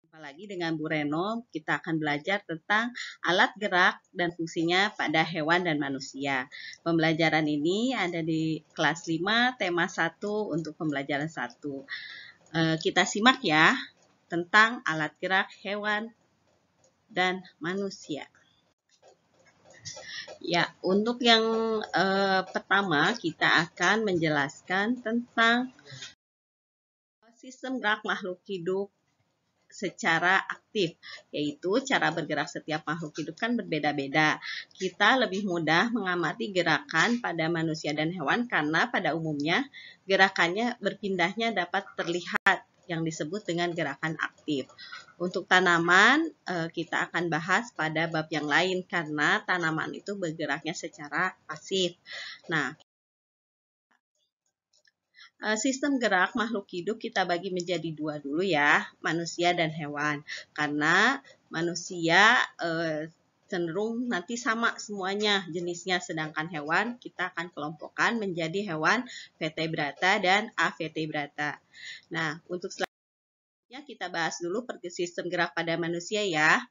Apalagi dengan Bu Reno, kita akan belajar tentang alat gerak dan fungsinya pada hewan dan manusia. Pembelajaran ini ada di kelas 5, tema 1 untuk pembelajaran 1. Kita simak ya, tentang alat gerak hewan dan manusia. Ya, untuk yang pertama kita akan menjelaskan tentang sistem gerak makhluk hidup secara aktif, yaitu cara bergerak setiap makhluk hidup kan berbeda-beda. Kita lebih mudah mengamati gerakan pada manusia dan hewan karena pada umumnya gerakannya berpindahnya dapat terlihat yang disebut dengan gerakan aktif. Untuk tanaman kita akan bahas pada bab yang lain karena tanaman itu bergeraknya secara pasif. Nah, sistem gerak makhluk hidup kita bagi menjadi dua dulu ya, manusia dan hewan. Karena manusia cenderung nanti sama semuanya jenisnya, sedangkan hewan kita akan kelompokkan menjadi hewan vertebrata dan avertebrata. Nah, untuk selanjutnya kita bahas dulu sistem gerak pada manusia ya.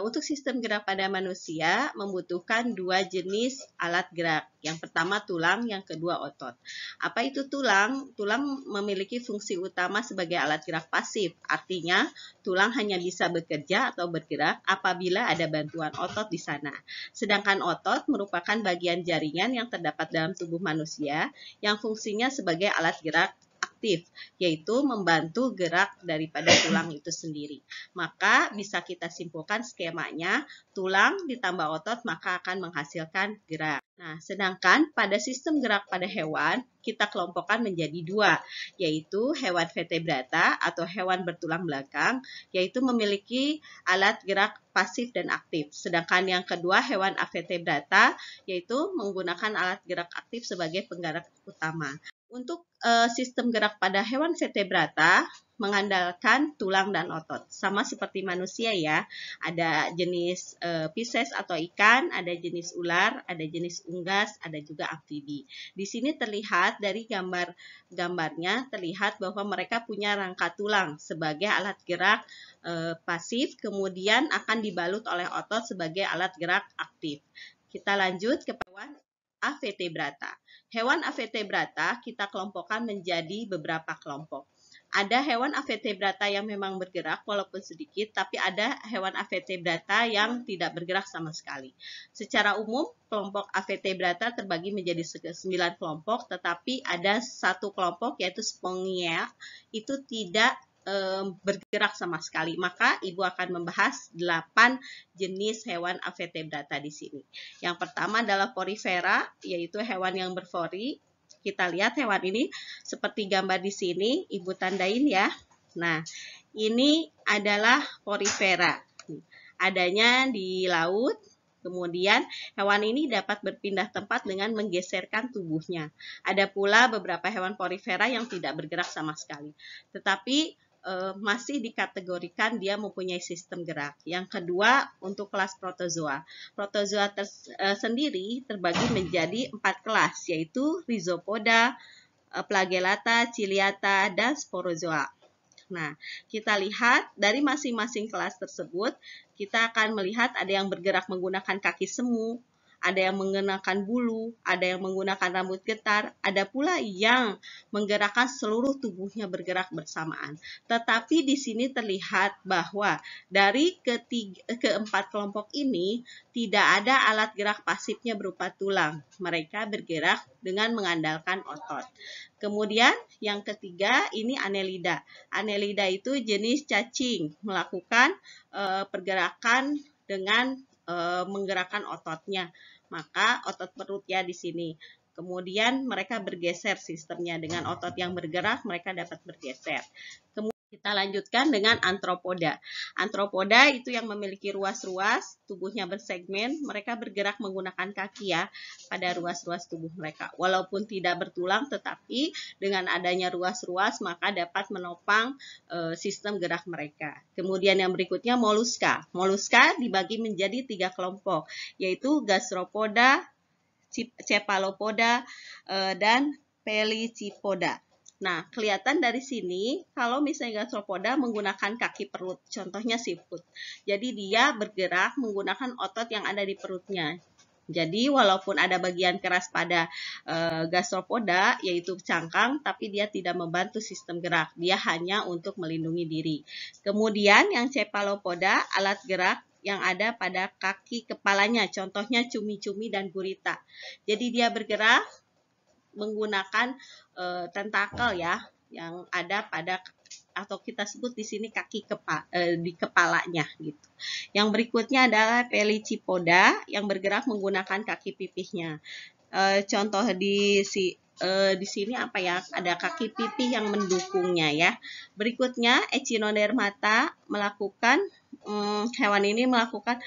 Untuk sistem gerak pada manusia membutuhkan dua jenis alat gerak. Yang pertama tulang, yang kedua otot. Apa itu tulang? Tulang memiliki fungsi utama sebagai alat gerak pasif. Artinya, tulang hanya bisa bekerja atau bergerak apabila ada bantuan otot di sana. Sedangkan otot merupakan bagian jaringan yang terdapat dalam tubuh manusia yang fungsinya sebagai alat gerak aktif, yaitu membantu gerak daripada tulang itu sendiri. Maka bisa kita simpulkan skemanya, tulang ditambah otot maka akan menghasilkan gerak. Nah, sedangkan pada sistem gerak pada hewan, kita kelompokkan menjadi dua, yaitu hewan vertebrata atau hewan bertulang belakang, yaitu memiliki alat gerak pasif dan aktif. Sedangkan yang kedua, hewan avertebrata, yaitu menggunakan alat gerak aktif sebagai penggerak utama. Untuk sistem gerak pada hewan vertebrata mengandalkan tulang dan otot. Sama seperti manusia ya, ada jenis Pisces atau ikan, ada jenis ular, ada jenis unggas, ada juga amfibi. Di sini terlihat dari gambarnya terlihat bahwa mereka punya rangka tulang sebagai alat gerak pasif, kemudian akan dibalut oleh otot sebagai alat gerak aktif. Kita lanjut ke hewan avertebrata. Hewan avertebrata kita kelompokkan menjadi beberapa kelompok. Ada hewan avertebrata yang memang bergerak walaupun sedikit, tapi ada hewan avertebrata yang tidak bergerak sama sekali. Secara umum, kelompok avertebrata terbagi menjadi 9 kelompok, tetapi ada satu kelompok yaitu Spongia, itu tidak bergerak sama sekali. Maka Ibu akan membahas 8 jenis hewan avertebrata di sini. Yang pertama adalah porifera, yaitu hewan yang berfori. Kita lihat hewan ini seperti gambar di sini, Ibu tandain ya. Nah, ini adalah porifera. Adanya di laut. Kemudian hewan ini dapat berpindah tempat dengan menggeserkan tubuhnya. Ada pula beberapa hewan porifera yang tidak bergerak sama sekali. Tetapi masih dikategorikan dia mempunyai sistem gerak. Yang kedua untuk kelas protozoa. Protozoa sendiri terbagi menjadi 4 kelas, yaitu Rhizopoda, Flagellata, Ciliata, dan Sporozoa. Nah, kita lihat dari masing-masing kelas tersebut, kita akan melihat ada yang bergerak menggunakan kaki semu, ada yang menggunakan bulu, ada yang menggunakan rambut getar, ada pula yang menggerakkan seluruh tubuhnya bergerak bersamaan. Tetapi di sini terlihat bahwa dari keempat kelompok ini tidak ada alat gerak pasifnya berupa tulang. Mereka bergerak dengan mengandalkan otot. Kemudian yang ketiga ini Annelida. Annelida itu jenis cacing, melakukan pergerakan dengan menggerakkan ototnya. Maka otot perut ya di sini. Kemudian mereka bergeser sistemnya dengan otot yang bergerak, mereka dapat bergeser. Kemudian kita lanjutkan dengan Arthropoda. Arthropoda itu yang memiliki ruas-ruas, tubuhnya bersegmen, mereka bergerak menggunakan kaki ya pada ruas-ruas tubuh mereka. Walaupun tidak bertulang, tetapi dengan adanya ruas-ruas maka dapat menopang sistem gerak mereka. Kemudian yang berikutnya Molluska. Molluska dibagi menjadi 3 kelompok, yaitu Gastropoda, Cephalopoda, dan Pelycipoda. Nah, kelihatan dari sini kalau misalnya gastropoda menggunakan kaki perut, contohnya siput. Jadi dia bergerak menggunakan otot yang ada di perutnya. Jadi walaupun ada bagian keras pada gastropoda yaitu cangkang, tapi dia tidak membantu sistem gerak. Dia hanya untuk melindungi diri. Kemudian yang cephalopoda, alat gerak yang ada pada kaki kepalanya, contohnya cumi-cumi dan gurita. Jadi dia bergerak menggunakan tentakel ya yang ada pada atau kita sebut di sini kaki di kepalanya gitu. Yang berikutnya adalah Pelycipoda yang bergerak menggunakan kaki pipihnya. Contoh di sini apa ya? Ada kaki pipih yang mendukungnya ya. Berikutnya Echinodermata melakukan hewan ini melakukan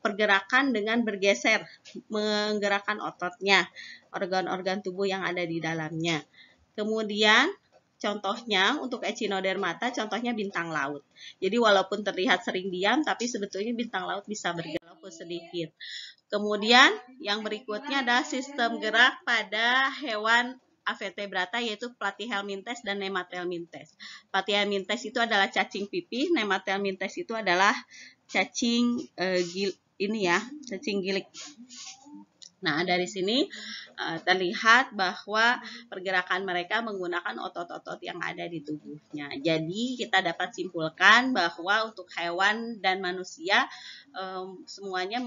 pergerakan dengan bergeser, menggerakkan ototnya, organ-organ tubuh yang ada di dalamnya. Kemudian contohnya untuk Echinodermata, contohnya bintang laut. Jadi walaupun terlihat sering diam, tapi sebetulnya bintang laut bisa bergerak walaupun sedikit. Kemudian yang berikutnya adalah sistem gerak pada hewan Avertebrata yaitu Platyhelminthes dan Nemathelminthes. Platyhelminthes itu adalah cacing pipih, Nemathelminthes itu adalah cacing cacing gilik. Nah, dari sini terlihat bahwa pergerakan mereka menggunakan otot-otot yang ada di tubuhnya. Jadi, kita dapat simpulkan bahwa untuk hewan dan manusia semuanya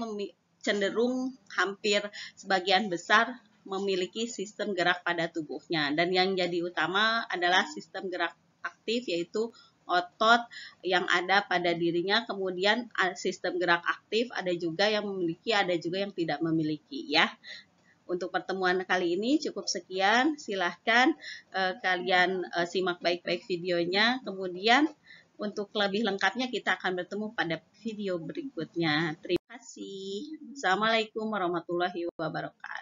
cenderung hampir sebagian besar memiliki sistem gerak pada tubuhnya. Dan yang jadi utama adalah sistem gerak aktif yaitu otot yang ada pada dirinya, kemudian sistem gerak aktif ada juga yang memiliki, ada juga yang tidak memiliki ya. Untuk pertemuan kali ini cukup sekian, silahkan kalian simak baik-baik videonya, kemudian untuk lebih lengkapnya kita akan bertemu pada video berikutnya. Terima kasih. Assalamualaikum warahmatullahi wabarakatuh.